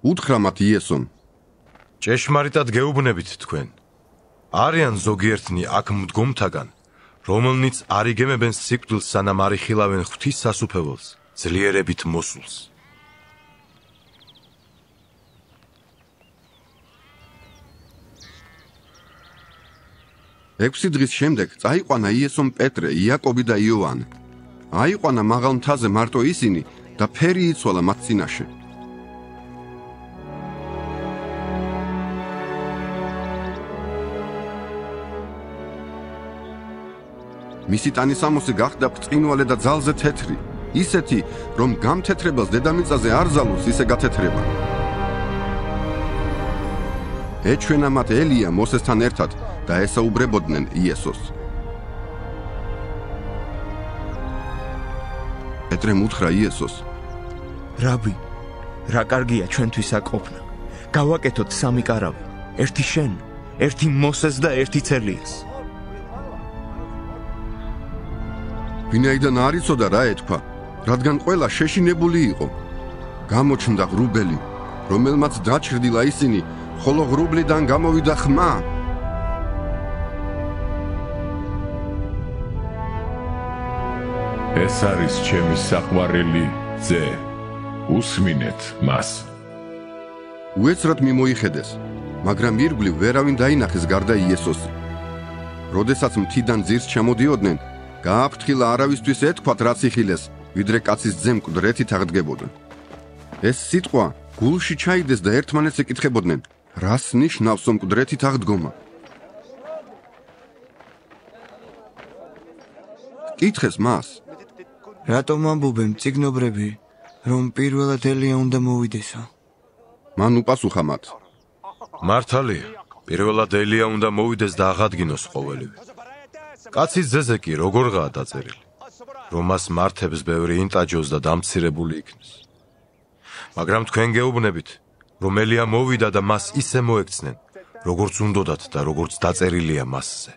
უთხრა მათ იესომ. ჭეშმარიტად გეუბნებით თქვენ. არიან ზოგიერთნი აქ მდგომთაგან, რომელნიც არ იგემებენ სიკვდილს, სანამ არ იხილავენ ღვთის სასუფეველს, ძლიერებით მოსულს. ექვსი დღის შემდეგ წაიყვანა იესომ პეტრე, იაკობი და იოანე. აიყვანა მაღალ მთაზე მარტო ისინი და ფერი იცვალა მათ წინაშე. მისი ტანისამოსი გახდა ბრწყინვალე და ძალზე თეთრი, ისეთი, რომ გამთეთრებას დედამიწაზე არ ზალოს, ისე გათეთრება. ეჩვენა მათ ელია მოსესთან ერთად და ესაუბრებოდნენ იესოს. პეტრემ უთხრა იესოს: რაბი, რა კარგია ჩვენთვის აქ ყოფნა. გავაკეთოთ სამი კარავი, ერთი შენ, ერთი მოსეს და ერთი ელიას. ვინაიდან არ იცოდა რა ეთქვა, რადგან ყველა შეშინებული იყო. გამოჩნდა ღრუბელი, რომელმაც დაჩრდილა ისინი, ხოლო ღრუბლიდან გამოვიდა ხმა. ეს არის ჩემი საყვარელი ძე, უსმინეთ მას. უეცრად მიმოიხედეს, მაგრამ ირგვლივ ვერავინ დაინახეს გარდა იესოსი. როდესაც მთიდან ძირს ჩამოდიოდნენ, გააფრთხილა არავისთვის ეთქვათ რაც იხილეს, ვიდრე კაცის ძემ მკვდრეთით აღდგებოდნენ. ეს სიტყვა გულში ჩაიდეს და ერთმანეთს ეკითხებოდნენ, რას ნიშნავს მკვდრეთით აღდგომა? კითხეს მას: რატომ ამბობენ მწიგნობრები, რომ პირველად ელია უნდა მოვიდესო? მან უპასუხა მათ: მართალია, პირველად ელია უნდა მოვიდეს და აღადგინოს ყოველივე. კაცის ძეზე კი როგორღაა დაწერილი, რომ მას მართებს ბევრი ინტაჯოს და დამცირებული იქნეს. მაგრამ თქვენ გეუბნებით, რომ ელია მოვიდა და მას ისე მოექცნენ, როგორც უნდოდათ და როგორც დაწერილია მასზე.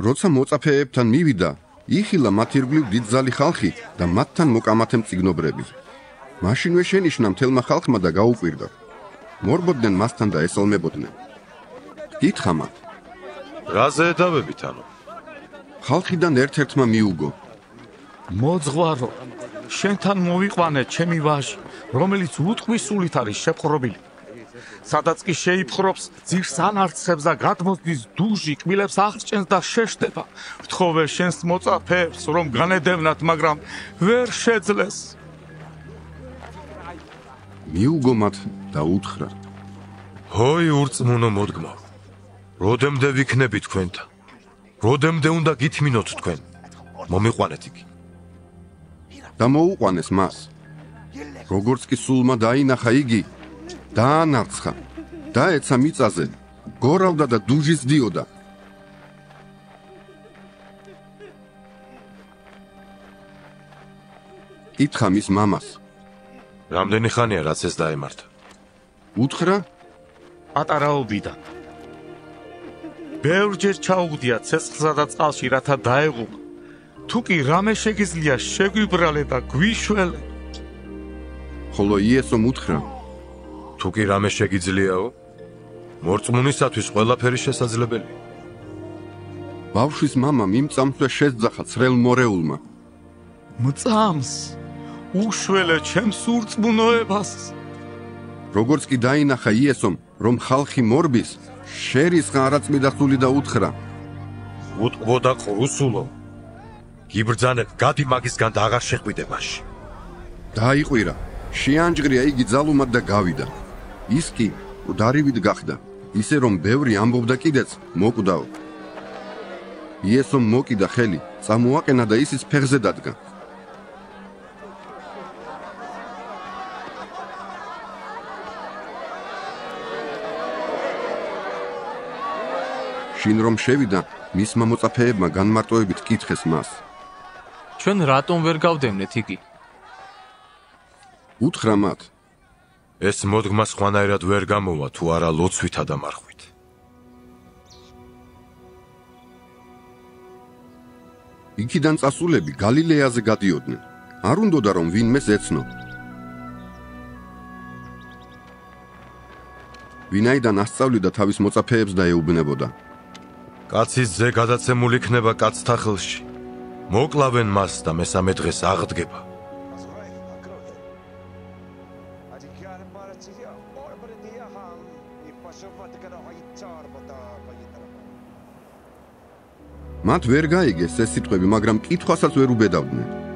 როცა მოწაფეებთან მივიდა, იხილა მათ ირგვლივ დიდძალი ხალხი და მათთან მოკამათე მწიგნობრები. მაშინვე შენიშნა მთელმა ხალხმა და გაუკვირდა. მორბოდნენ მასთან და ესალმებოდნენ. კითხა მათ: რაზე ედავებით ანუ? ხალხიდან ერთ-ერთმა მიუგო: მოძღვარო, შენთან მოვიყვანე ჩემი ვაჟი, რომელიც უტყვისულით არის შეპყრობილი. სადაც კი შეიფხრობს, ძირს ანარცხებს და გადმოსდის დუჟი, კბილებს აღჭენს და შეშდება. ვთხოვე შენს მოწაფეებს, რომ განედევნათ, მაგრამ ვერ შეძლეს. მიუგო მათ და უთხრა: ჰოი ურწმუნო მოდგმო, როდემდე ვიქნები თქვენთან? როდემდე უნდა გითმინოთ თქვენ? მომიყვანეთ იგი. და მოუყვანეს მას. როგორც კი სულმა დაინახა იგი, დაანარცხა, დაეცა მიწაზე, გორავდა და დუჟის დიოდა. კითხა მის მამას: რამდენი ხანია რაც ეს დაემართა? უთხრა: პატარაობიდან. ბევრჯერ ჩაუგდია ცეცხლსა და წყალში, რათა დაეღუმა. თუ კი რამე შეგიძლია, შეგვიბრალე და გვიშველე. ხოლო იესომ უთხრა: თუ კი რამე შეგიძლიაო, მორწმუნისათვის ყველაფერი შესაძლებელია. ბავშვის მამამ იმ წამსვე შეძახა ცრელ მორეულმა: მწამს, უშველე ჩემს ურწმუნოებას. როგორც კი დაინახა იესომ, რომ ხალხი მორბის, შერისხა არაწმიდა სული და უთხრა: უტყბო და ყრუსულო, გიბრძანებ, გადი მაგისგან და აღარ შეხვიდე მასში. დაიყვირა, შეანჯღრია იგი ძალუმად და გავიდა. ის კი დარივით გახდა, ისე რომ ბევრი ამბობდა კიდეც მოკვდაო. იესომ მოკიდა ხელი, წამოაყენა და ისიც ფეხზე დადგა. შინ რომ შევიდა, მისმა მოწაფეებმა განმარტოებით კითხეს მას: ჩვენ რატომ ვერ გავდევნეთ იგი? უთხრა მათ: ეს მოდგმა სხვანაირად ვერ გამოვა, თუ არა ლოცვითა და მარხვით. იქიდან წასულები გალილეაზე გადიოდნენ. არ უნდოდა რომ ვინმეს ეცნო. ვინაიდან ასწავლიდა თავის მოწაფეებს და ეუბნებოდა. კაცის ძე გადაცემული იქნება კაცთა ხელში. მოკლავენ მას და მესამე დღეს აღდგება. მათ ვერ გაიგეს ეს სიტყვები, მაგრამ კითხვასაც ვერ უბედავდნენ.